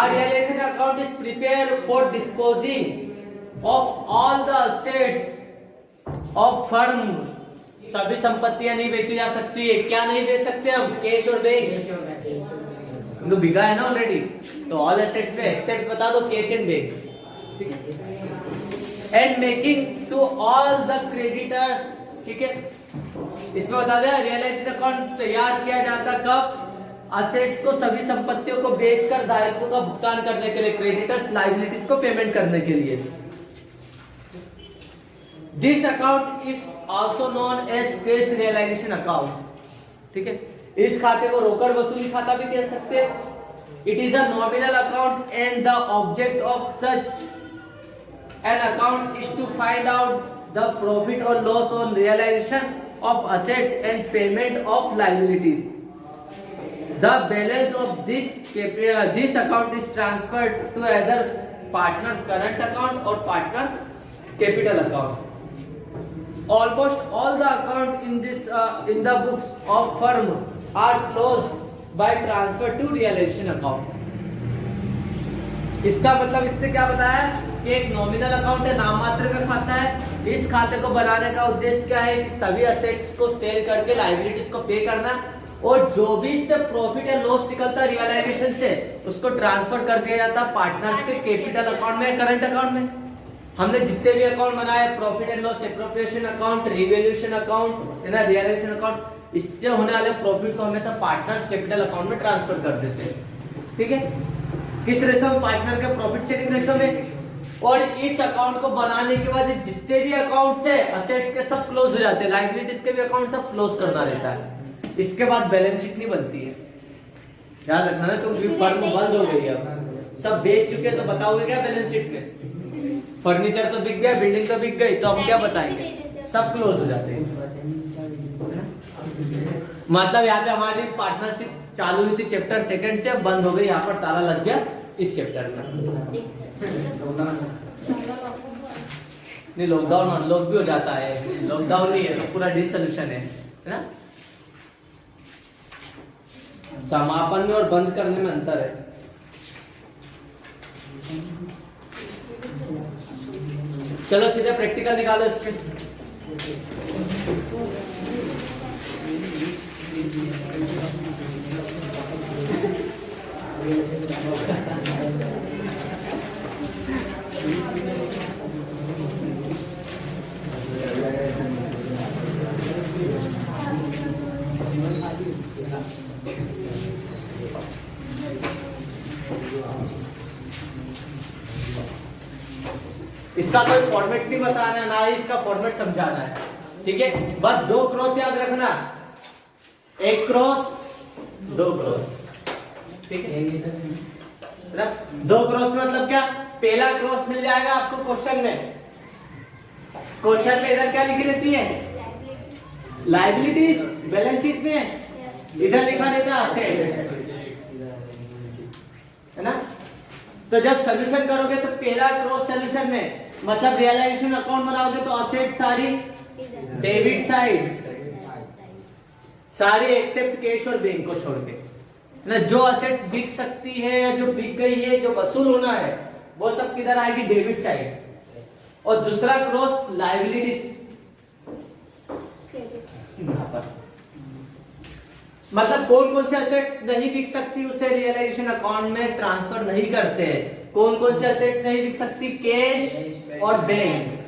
Realisation account is prepare for disposing of all the assets of firm. सभी संपत्तियां नहीं बेची जा सकती है। क्या नहीं बेच सकते हम, कैश और बैंक। उनको बिका है ना ऑलरेडी, तो ऑल एसेट्स पे एक्सेप्ट बता दो, कैश एंड बैंक, ठीक है। And making to all the creditors, ठीक है। इसमें बता दें रियलाइजेशन अकाउंट तैयार किया जाता कब, असेट्स को, सभी संपत्तियों को बेचकर दायित्वों का भुगतान करने के लिए, क्रेडिटर्स लायबिलिटीज को पेमेंट करने के लिए। This account is also known as cash realisation account, ठीक है। इस खाते को रोकड़ वसूली खाता भी कह सकते हैं, it is a nominal account and the object of such an account is to find out the profit और loss on realisation of assets and payment of liabilities. The balance of this account is transferred to either partner's current account or partner's capital account. Almost all the accounts in the books of firm are closed by transfer to realization account. इसका मतलब इसने क्या बताया कि एक नॉमिनल अकाउंट है, नाम मात्र का खाता है. इस खाते को बनाने का उद्देश्य क्या है कि सभी असेट्स को सेल करके लायबिलिटीज को पे करना और जो भी इससे प्रॉफिट या लॉस निकलता है रियलाइजेशन से उसको ट्रांसफर कर दिया जाता है पार्टनर्स के कैपिटल अकाउंट में, करंट अकाउंट में. हमने जितने भी अकाउंट बनाए, profit and loss appropriation account, revaluation account है ना, रियलाइजेशन अकाउंट, इससे होने वाले प्रॉफिट को हमेशा पार्टनर्स कैपिटल अकाउंट में ट्रांसफर कर देते हैं. ठीक है, किस रेशो में? पार्टनर के प्रॉफिट शेयरिंग रेशो में. और इस अकाउंट को बनाने के बाद जितने भी अकाउंट है असेट्स के सब क्लोज हो जाते हैं, लायबिलिटीज के भी अकाउंट सब क्लोज करना रहता है. इसके बाद बैलेंस शीट नहीं बनती है. याद रखना ना, तो फर्म बंद हो गई, अब सब बेच चुके तो बताओगे क्या बैलेंस शीट में? फर्नीचर तो बिक गया, बिल्डिंग तो बिक गई, तो हम क्या बताएंगे? सब क्लोज हो जाते हैं. मतलब यहाँ पे हमारी पार्टनरशिप चालू हुई थी चैप्टर सेकंड से, बंद हो गई, यहाँ पर ताला लग गया इस चैप्टर में. नहीं, लॉकडाउन अनलॉक भी हो जाता है, लॉकडाउन नहीं है तो पूरा डिसोल्यूशन है ना. समापन में और बंद करने में अंतर है. चलो सीधे प्रैक्टिकल निकालो इसके. इसका कोई फॉर्मेट नहीं बताना, ना ही इसका फॉर्मेट समझाना है. ठीक है, बस दो क्रॉस याद रखना, एक क्रॉस, दो क्रॉस. ठीक है, दो क्रॉस मतलब क्या? पहला क्रॉस मिल जाएगा आपको क्वेश्चन में. क्वेश्चन में इधर क्या लिखी रहती है? लायबिलिटीज. बैलेंस शीट में इधर लिखा रहता है असेट्स, है ना. तो जब सोल्यूशन करोगे तो पहला क्रॉस सोल्यूशन में मतलब रियलाइजेशन अकाउंट बनाओगे तो असेट सारी डेबिट साइड, सारी एक्सेप्ट कैश और बैंक को छोड़ के ना. जो असेट्स बिक सकती है या जो बिक गई है, जो वसूल होना है, वो सब किधर आएगी? Debit side. और दूसरा क्रॉस लायबिलिटीज, मतलब कौन कौन से असेट्स नहीं बिक सकती उसे रियलाइजेशन अकाउंट में ट्रांसफर नहीं करते. कौन कौन से असेट्स नहीं बिक सकती? कैश और बैंक.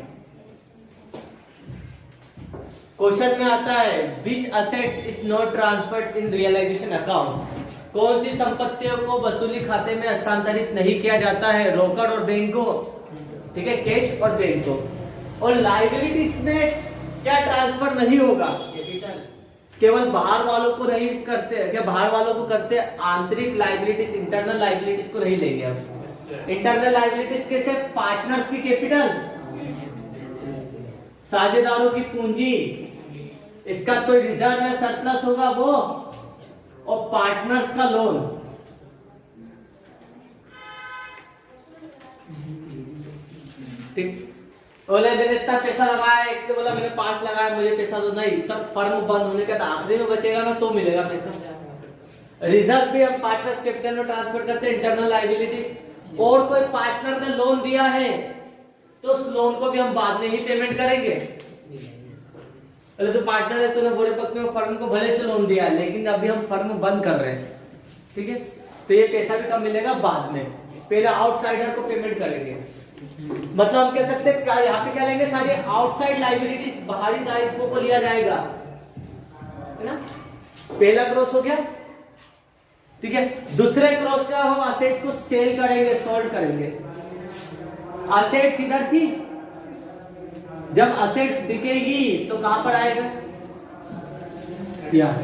क्वेश्चन में आता है which assets is not transferred in realisation account. कौन सी संपत्तियों को वसूली खाते में हस्तांतरित नहीं किया जाता है? रोकड़ और बैंक को. ठीक है, कैश और बैंक को. और लायबिलिटीज में क्या ट्रांसफर नहीं होगा? कैपिटल. केवल बाहर वालों को नहीं करते क्या? बाहर वालों को करते, आंतरिक लायबिलिटीज, इंटरनल लायबिलिटीज को नहीं लेंगे. अब इंटरनल लायबिलिटीज कैसे? पार्टनर्स की कैपिटल, साझेदारों की पूंजी, इसका कोई रिजर्व या सरप्लस होगा वो, और पार्टनर्स का लोन. ठीक. बोले मैंने इतना पैसा लगाया, एक्स ने बोला मैंने 5 लगाया, मुझे पैसा दो. नहीं, सब फर्म बंद होने के आखिरी में बचेगा ना तो मिलेगा पैसा. रिजर्व भी हम पार्टनर्स कैपिटल में ट्रांसफर करते हैं, इंटरनल लायबिलिटीज. और कोई पार्टनर ने लोन दिया है तो उस लोन को भी हम बाद में ही पेमेंट करेंगे. पहले तो पार्टनर है, तूने बुरे वक्त में फर्म को भले से लोन दिया है, लेकिन अभी हम फर्म बंद कर रहे हैं. ठीक है, तो ये पैसा भी कब मिलेगा? बाद में. पहले आउटसाइडर को पेमेंट करेंगे. मतलब हम कह सकते हैं यहाँ पे क्या लेंगे? सारी आउटसाइड लायबिलिटीज, बाहरी दायित्वों को लिया जाएगा, है ना. पहला क्रॉस हो गया. ठीक है, दूसरे क्रॉस का हम असेट्स को सेल करेंगे, सोल्ड करेंगे. असेट्स इधर थी, जब असेट्स बिकेगी तो कहां पर आएगा? यहाँ.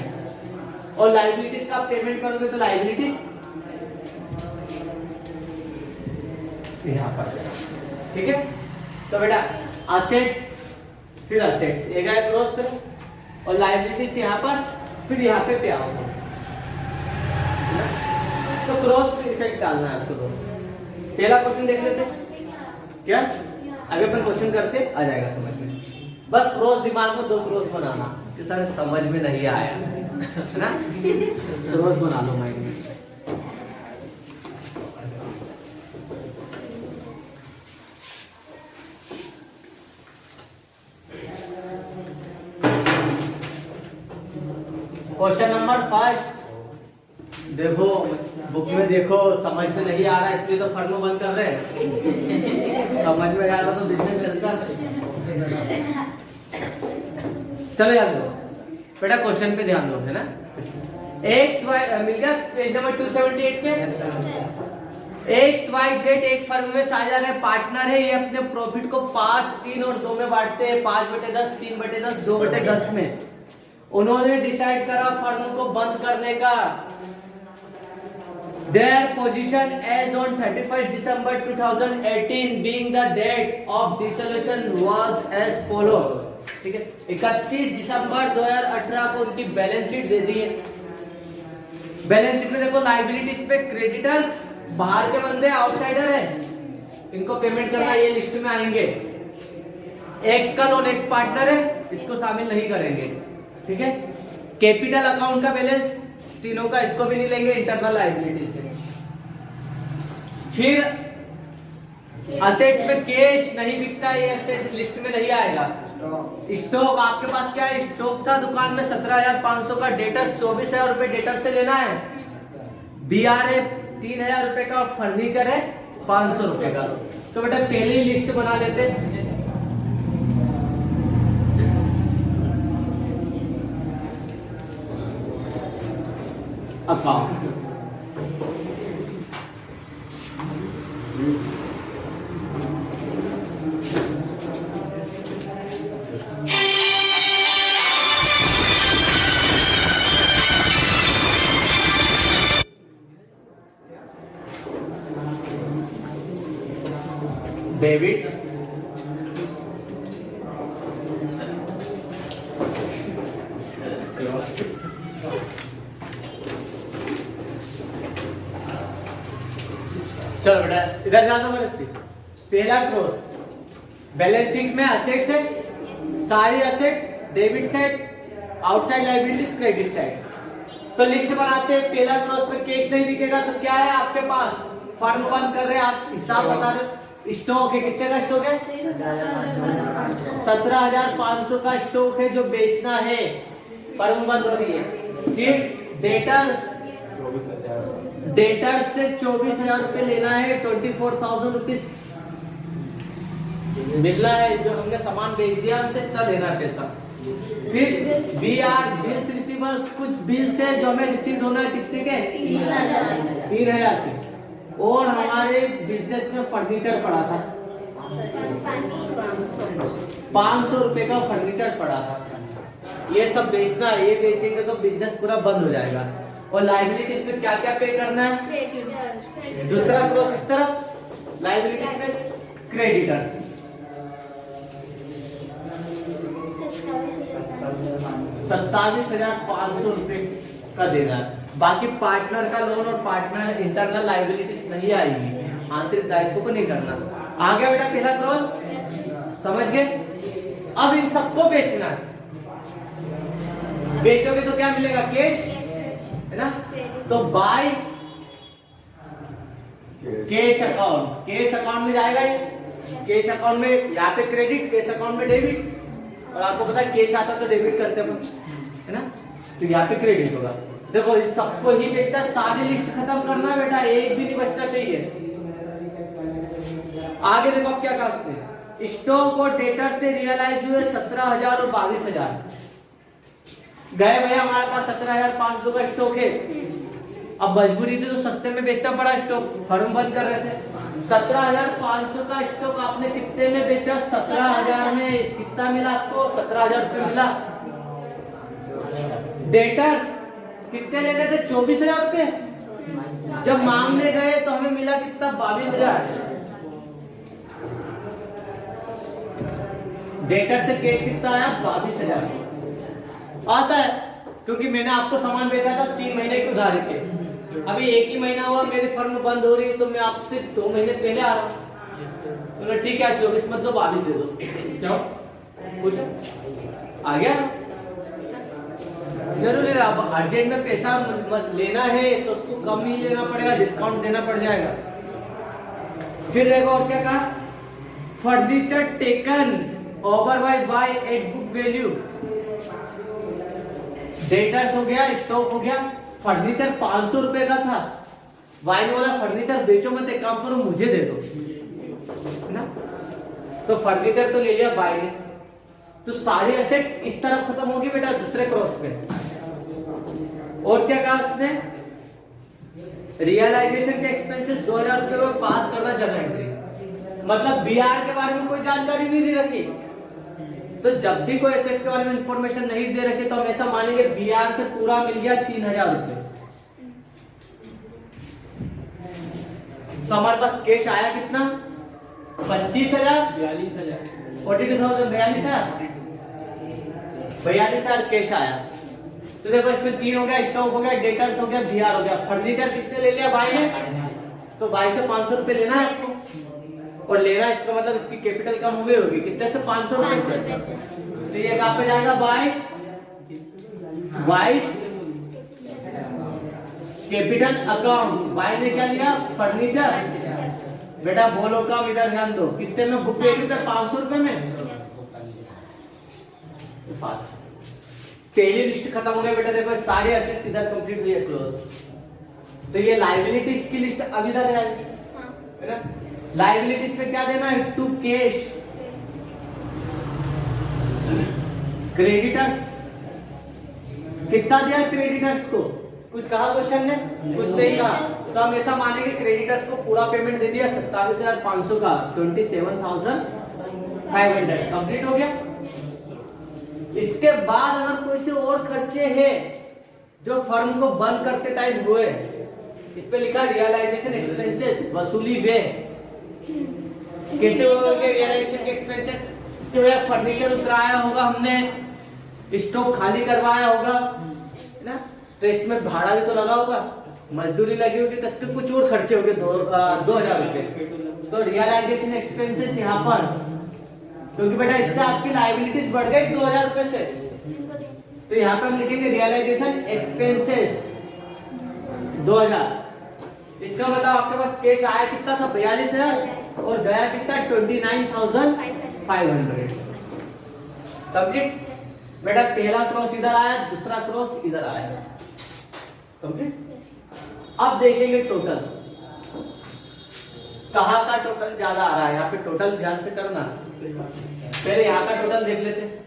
और लायबिलिटीज का पेमेंट करोगे तो लायबिलिटीज यहाँ पर, ठीक है। तो बेटा असेट्स फिर असेट्स एक है क्रॉस पे, और लायबिलिटीज यहाँ पर, फिर यहाँ पे आओ, तो क्रॉस इफेक्ट डालना है आपको। तो पहला क्वेश्चन देख लेते क्या, अभी अपन क्वेश्चन करते आ जाएगा समझ में। बस क्रॉस दिमाग में 2 क्रॉस बनाना कि सर समझ में नहीं आया है ना, क्रॉस बना लो माइंड में। क्वेश्चन नंबर 5 देखो, बुक में देखो, समझ में नहीं आ रहा इसलिए तो फर्म बंद कर रहे हैं। समझ में आ रहा तो बिजनेस चलता। चलो यार बेटा क्वेश्चन पे ध्यान दो, है ना। एक्स वाई मिल गया पेज नंबर 278 पे। एक्स वाई जेड एक फर्म में साझेदार है, पार्टनर है। ये अपने प्रॉफिट को 5, 3 और 2 में बांटते हैं, 5/10, 3/10, 2/10 में। उन्होंने डिसाइड करा फर्म को बंद करने का। Their position as on 31st December 2018 being the date of dissolution was as follows, ठीक है। 31 दिसंबर 2018 को उनकी बैलेंस शीट दे दी है। बैलेंस शीट में देखो लायबिलिटीज पे क्रेडिटर्स बाहर के बंदे, आउटसाइडर है, इनको पेमेंट करना, ये लिस्ट में आएंगे। एक्स का लोन एक्स पार्टनर है, इसको शामिल नहीं करेंगे, ठीक है। कैपिटल अकाउंट का बैलेंस तीनों का, इसको भी नहीं लेंगे इंटरनल लायबिलिटी से। फिर असेट्स में कैश नहीं बिकता, ये असेट्स लिस्ट में नहीं आएगा। स्टॉक आपके पास क्या है, स्टॉक था दुकान में 17,500 का, डेटर 24,000 रुपए डेटर से लेना है, बीआरए 3,000 रुपए का, और फर्नीचर है 500 रुपए का। तो बेटा पहली लिस्ट बना लेते हैं। अकाउंट डेबिट, चलो बेटा इधर ध्यान दो मेरे। पहला क्रॉस, बैलेंस शीट में असेट्स है, सारी asset, debit side, outside liabilities, credit side. तो लिस्ट बनाते हैं। पहला क्रॉस में कैश नहीं बिकेगा तो क्या है आपके पास, फर्म बंद कर रहे हैं, आप हिसाब बता रहे हो। स्टॉक है, कितने का स्टॉक है, 17,500 का स्टॉक है जो बेचना है, फर्म बंद हो रही है। फिर डेटर से 24,000 रुपए लेना है, 24,000 रुपीज मिलना है, जो हमने सामान बेच दिया हमसे इतना लेना है पैसा। फिर बीआर बिल्स रिसीवर्स, कुछ बिल्स है जो हमें रिसीव होना है, कितने के, 3,000 के। और हमारे बिजनेस में फर्नीचर पड़ा था, 500 रुपए का फर्नीचर पड़ा था। ये सब बेचना है, ये बेचेंगे तो बिजनेस पूरा बंद हो जाएगा। और लायबिलिटीज में क्या क्या पे करना है, दूसरा क्रॉस इस तरफ, लायबिलिटीज में क्रेडिटर्स 27,500 रुपए का देना है। बाकी पार्टनर का लोन और पार्टनर इंटरनल लायबिलिटीज नहीं आएगी, आंतरिक दायित्व को नहीं करना। आ गया बेटा पहला क्रॉस, समझ गए। अब इन सबको बेचना है, बेचोगे तो क्या मिलेगा, कैश है ना। तो by cash account, cash account में जाएगा ये, कैश अकाउंट में यहाँ पे क्रेडिट, कैश अकाउंट में डेबिट। और आपको पता है कैश आता तो डेबिट करते हैं है ना, तो यहाँ पे क्रेडिट होगा। देखो इस सबको ही बेचता, सारी लिस्ट खत्म करना है बेटा, एक भी नहीं बचना चाहिए। आगे देखो अब क्या कर सकते हैं। स्टॉक और डेटर से रियलाइज हुए 17,000 और 22,000 गए भैया, हमारे पास 17,500 का स्टॉक है। अब मजबूरी थी तो सस्ते में बेचना पड़ा स्टॉक, फर्म बंद कर रहे थे। 17,500 का स्टॉक आपने कितने में बेचा, 17,000 में। कितना मिला आपको, 17,000 रुपये मिला। डेटर्स कितने लेने थे, 24,000 रुपये। जब मांगने गए तो हमें मिला कितना, 22,000। डेटर से कैश कितना आया? 22,000 आता है, क्योंकि मैंने आपको सामान बेचा था 3 महीने की उधारी पे। अभी 1 ही महीना हुआ, मेरी फर्म बंद हो रही है, तो मैं आपसे 2 महीने पहले आ रहा हूँ। तो ठीक है 24 मत दो, 22 दे दो। क्या कुछ आ गया? जरूर लेना। अब अर्जेंट में पैसा लेना है तो उसको कम ही लेना पड़ेगा, डिस्काउंट देना पड़ जाएगा। फिर देखो और क्या कहा, furniture taken over by at book value. Debtors हो गया, स्टॉक हो गया। फर्नीचर 500 रुपए का था, वाइन वाला फर्नीचर बेचो मत, एक काम करो मुझे दे दो, है ना? तो फर्नीचर तो ले लिया बाय ने, तो सारी एसेट इस तरफ खत्म होगी बेटा, दूसरे क्रॉस पे। और क्या कहा उसने, रियलाइजेशन के एक्सपेंसेस 2000 रुपए में पास करना जर्नल एंट्री। मतलब बीआर के बारे में कोई जानकारी नहीं दे रखी, तो जब भी कोई एसेट्स के बारे में इंफॉर्मेशन नहीं दे रखे तो हम ऐसा मानेंगे बीआर से पूरा मिल गया 3000 रुपए। तो हमारे पास कैश आया कितना? 25,000, 42,000, 42,000, 42,000 कैश आया। तो देखो इसमें 3 हो गया, स्टॉक हो गया, डेटर्स हो गया, बीआर हो गया। फर्नीचर किसने ले लिया? बाई ने। तो बाई से 500 रुपए लेना है आपको, और लेना इसका मतलब इसकी कैपिटल कम हुई होगी, कितने से? 500 रुपए से। तो ये कहां पे जाएगा? By vice capital account. By ने क्या लिया? फर्नीचर। बेटा बोलो कम, इधर ध्यान दो, कितने में बुक वैल्यू था? 500 रुपए में। 500। पहली लिस्ट खत्म हो गई बेटा, देखो सारे एसेट्स इधर कंप्लीट हुई है, क्लोज। तो ये लायबिलिटीज की लिस्ट अब इधर आएगी, है ना? लायबिलिटीज पे क्या देना है? To cash. क्रेडिटर्स कितना दिया क्रेडिटर्स को? कुछ कहा क्वेश्चन ने? कुछ नहीं कहा। तो हम ऐसा मानेंगे क्रेडिटर्स को पूरा पेमेंट दे दिया 27,500 का, 27,500 कंप्लीट हो गया। इसके बाद अगर कोई से और खर्चे हैं जो फर्म को बंद करते टाइम हुए, इस पे लिखा रियलाइजेशन एक्सपेंसेस, वसूली व्यय। कैसे होगा रियलाइजेशन के एक्सपेंसेस? इसके वजह फर्नीचर उतराया होगा हमने, स्टॉक खाली करवाया होगा, है ना? तो इसमें भाड़ा भी तो लगा होगा, मजदूरी लगी होगी, तो इसके कुछ और खर्चे होंगे 2,000 रुपए। तो रियलाइजेशन एक्सपेंसेस यहाँ पर, क्योंकि बेटा इससे आपकी लायबिलिटीज बढ़ गई 2,000 रुपए से, तो यहाँ पे हम लिखेंगे रियलाइजेशन एक्सपेंसेस 2,000। इसका मतलब आपके पास कैश आया कितना था? 42,000, और गया कितना? 29,500। कंप्लीट बेटा। पहला क्रॉस इधर आया, दूसरा क्रॉस इधर आया, कंप्लीट। अब देखेंगे टोटल, कहाँ का टोटल ज्यादा आ रहा है। यहाँ पे टोटल ध्यान से करना, पहले यहाँ का टोटल देख लेते हैं।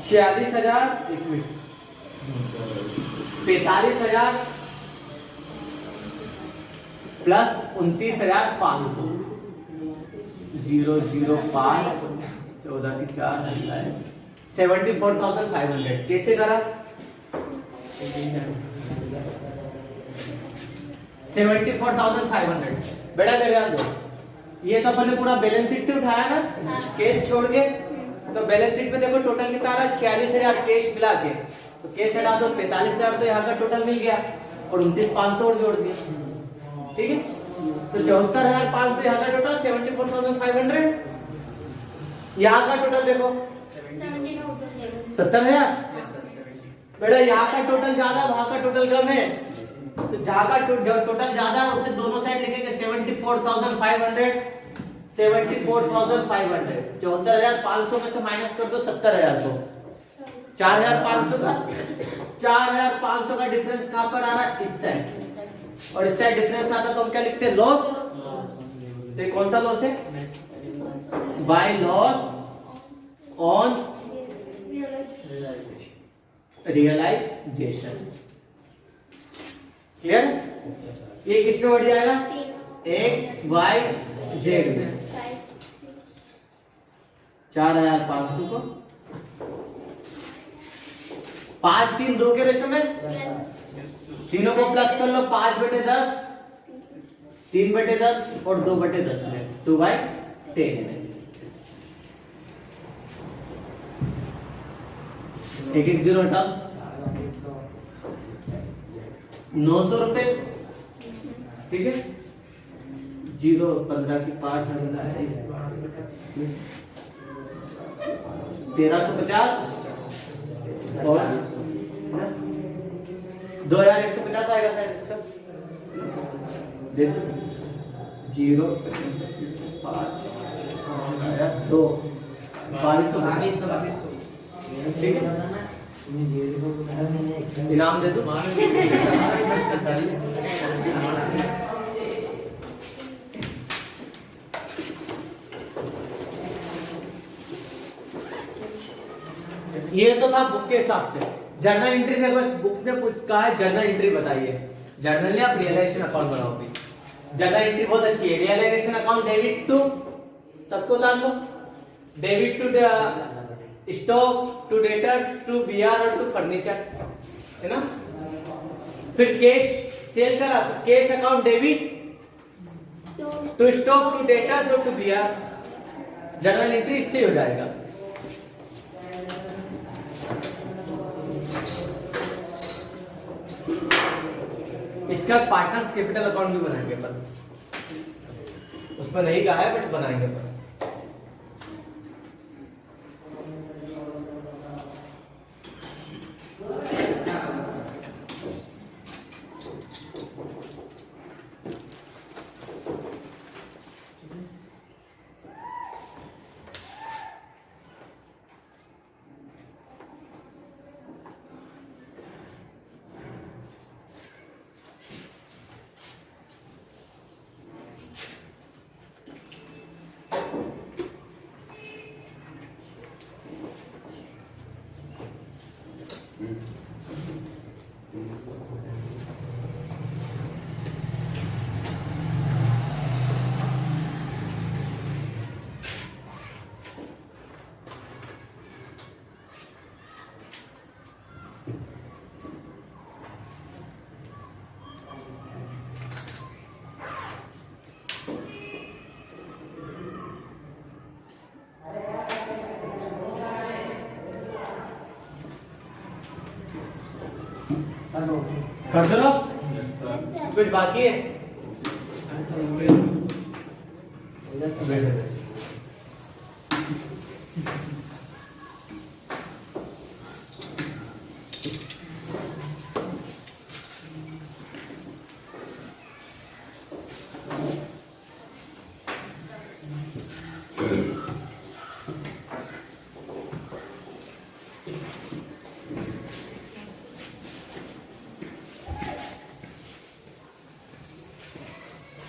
46,000, 45,000 प्लस 29,500, 005, 14 की 4, 74,500। कैसे करा? 74,500। बेटा ध्यान दो, ये तो अपन ने पूरा बैलेंस शीट से उठाया ना, कैश छोड़ के। तो बैलेंस शीट में देखो टोटल कितना आ रहा है? 46,000 कैश मिला के। तो कैश हटा दो, 45,000 तो यहाँ का टोटल मिल गया, और 29,500 और जोड़ दिया, ठीक है? तो 74,500 यहाँ का टोटल, 74,500। यहाँ का टोटल देखो 70,000। बेटा यहाँ का टोटल ज्यादा, वहां का टोटल कम है, तो जहां का टोटल ज्यादा है उससे दोनों साइड लिखेंगे 74,500, 74,500। 74,500 में से माइनस कर दो 70,000 को, 4,500 का, 4,500 का डिफरेंस कहां पर आ रहा है? इस साइड, और इस साइड डिफरेंस आता तो हम क्या लिखते हैं? लॉस। तो कौन सा लॉस है? By loss on realisation. Clear? ये किसमें बढ़ जाएगा? एक्स वाई जेड में। 4,500 को 5, 3, 2 के रेशो में तीनों को प्लस कर लो। 5/10, 3/10 और 2/10 में 2/10। 10। एक एक जीरो हटा, 900 रुपए, ठीक है। 0 15 की 5 1350 और 2150 आएगा शायद इसका। देखो 0 5 2 2200 ठीक है। इनाम दे दो। ये तो था बुक के हिसाब से। जर्नल एंट्री देखो, बस बुक ने कुछ कहा है जर्नल एंट्री बताइए। जर्नल या रियलाइजेशन अकाउंट बनाओगे। जर्नल एंट्री बहुत अच्छी है। रियलाइजेशन अकाउंट डेबिट टू, सबको उतार लो, debit to stock, to debtors, to BR और टू फर्नीचर, है ना। फिर कैश सेल करा तो cash account debit to stock, to debtors और टू बीआर। जर्नल एंट्री इससे हो जाएगा। इसका पार्टनर्स कैपिटल अकाउंट भी बनाएंगे पर, उसमें नहीं कहा है बट बनाएंगे पर। कर दो ना, कुछ बाकी है।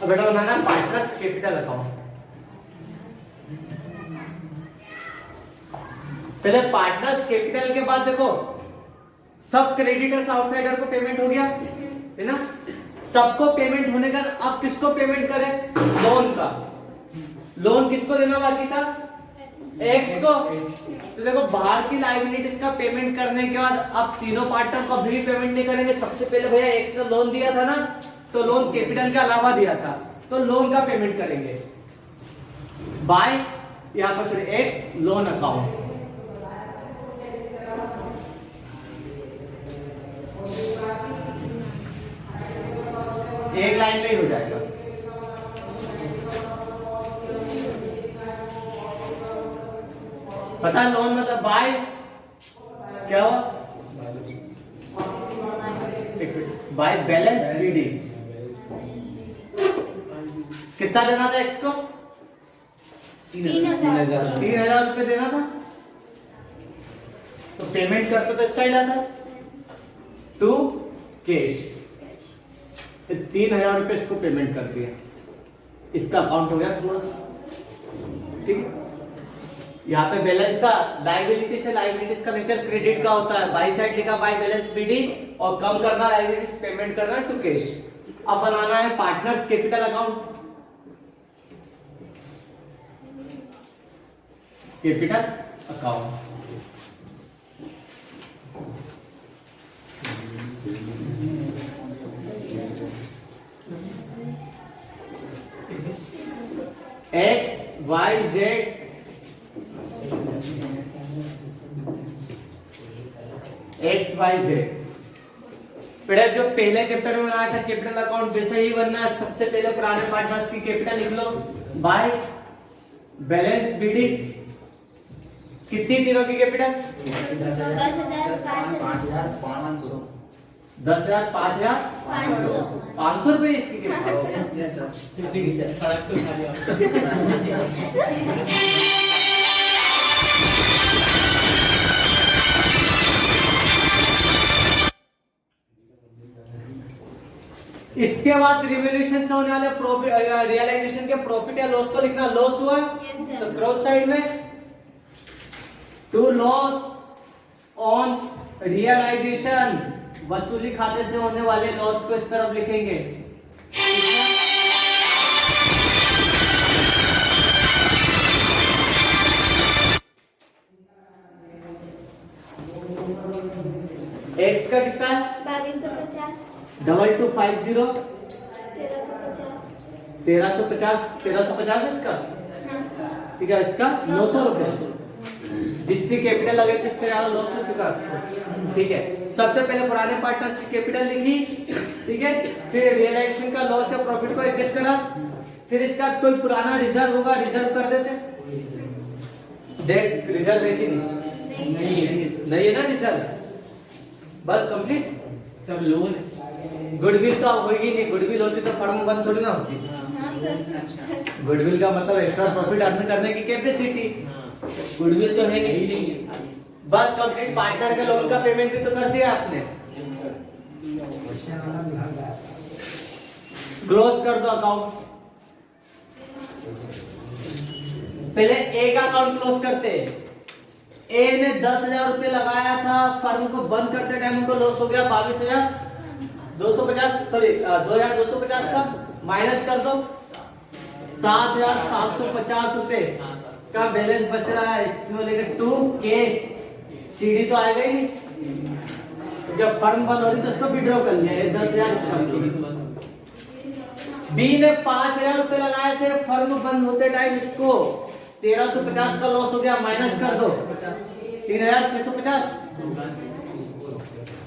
अब बेटा बनाना पार्टनर्स कैपिटल अकाउंट। पहले पार्टनर्स कैपिटल के बाद देखो सब क्रेडिटर्स आउटसाइडर को पेमेंट हो गया, है ना। सबको पेमेंट होने का अब किसको पेमेंट करें? लोन का। लोन किसको देना बाकी था? एक्स को। तो देखो बाहर की लायबिलिटीज का पेमेंट करने के बाद अब तीनों पार्टनर को अभी पेमेंट नहीं करेंगे। सबसे पहले भैया एक्स ने लोन दिया था ना, तो लोन कैपिटल के अलावा दिया था, तो लोन का पेमेंट करेंगे बाय यहां पर फिर एक्स लोन अकाउंट। एक लाइन में ही हो जाएगा। पता है लोन मतलब बाय क्या हुआ? By balance BD. कितना देना था एक्स को? 3,000 रुपए देना था। तो पेमेंट करते तो इस साइड आता टू कैश। 3,000 रुपए इसको पेमेंट कर दिया, इसका अकाउंट हो गया क्लोज। ठीक है। यहाँ पे बैलेंस का लायबिलिटी से, लायबिलिटीज का नेचर क्रेडिट का होता है। बाई साइड लिखा बाय बैलेंस बीडी और कम करना लायबिलिटीज, पेमेंट करना टू कैश। अब बनाना है partners capital account. Capital account X Y Z X Y Z. बेटा जो पहले चैप्टर में आया था कैपिटल अकाउंट वैसे ही बनना। सबसे पहले पुराने पार्टनर्स की कैपिटल लिख लो बाय बैलेंस बीडी। कितनी तीनों की कैपिटल? 10,000 5,000 500 रुपए इसकी कैपिटल। सड़क से उठा दिया। इसके बाद रिवोल्यूशन से होने वाले प्रॉफिट रियलाइजेशन के प्रॉफिट या लॉस को लिखना। लॉस हुआ तो क्रॉस साइड में टू लॉस ऑन रियलाइजेशन, वसूली खाते से होने वाले लॉस को इस तरफ लिखेंगे। एक्स का कितना है? 2250 2250 1350 1350 इसका हाँ ठीक है। इसका 900 रुपए। जितनी कैपिटल लगे इससे ज्यादा लॉस हो चुका है। ठीक है, सबसे पहले पुराने पार्टनर्स की कैपिटल लिखी, ठीक है, फिर रियलाइजेशन का लॉस या प्रॉफिट को एडजस्ट करा, फिर इसका कोई पुराना रिजर्व होगा रिजर्व कर देते। देख रिजर्व है कि नहीं है ना रिजर्व? बस कंप्लीट सब लोन है। गुडविल तो अब होगी नहीं। गुडविल होती तो फर्म बंद थोड़ी ना होती। हाँ सर गुडविल का मतलब एक्स्ट्रा प्रॉफिट अर्न करने की कैपेसिटी। गुडविल तो है नहीं। बस कंप्लीट पार्टनर के लोन का पेमेंट भी तो कर दिया आपने। क्लोज कर दो अकाउंट। पहले ए का अकाउंट क्लोज करते। ए ने 10,000 रुपए लगाया था, फर्म को बंद करते टाइम उनको लॉस हो गया 22,250 सॉरी 2,250 का माइनस कर दो 7,750 रुपए का बैलेंस बच रहा है। इसमें लेकर टू केस सीडी तो आएगा ही नहीं। जब फर्म बंद हो रही तो उसको विड्रॉ कर लिया 10,000। बी ने 5,000 रुपए लगाए थे, फर्म बंद होते टाइम इसको 1,350 का लॉस हो गया, माइनस कर दो 3,650।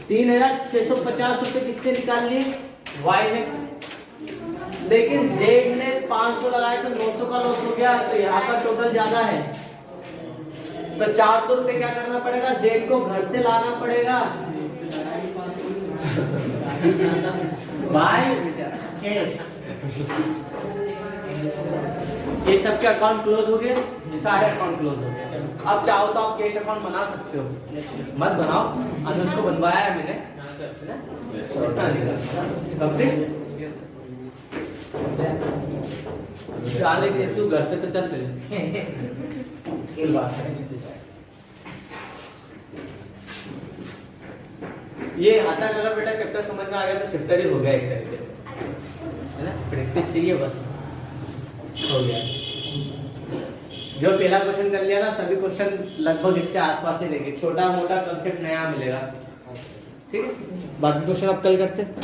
3,650 रुपए किसने निकाल लिए? वाई ने। लेकिन जेड ने 500 लगाए तो 900 का लॉस हो गया, तो यहाँ का टोटल ज्यादा है तो 400 रुपए क्या करना पड़ेगा? जेड को घर से लाना पड़ेगा। भाई कैश ये सबके अकाउंट क्लोज हो गए, सारे अकाउंट क्लोज हो गए। अब चाहो तो आप कैश अकाउंट बना सकते हो, मत बनाओ। अनुज को बनवाया है मैंने। कंप्लीट आने के तू घर पे तो चल पहले। ये आता अगर बेटा चैप्टर समझ में आ गया तो चैप्टर ही हो गया एक तरीके से, है ना। प्रैक्टिस चाहिए बस, हो गया। जो पहला क्वेश्चन कर लिया ना, सभी क्वेश्चन लगभग इसके आसपास ही रहेंगे। छोटा मोटा कंसेप्ट नया मिलेगा, ठीक है। बाकी क्वेश्चन अब कल करते हैं।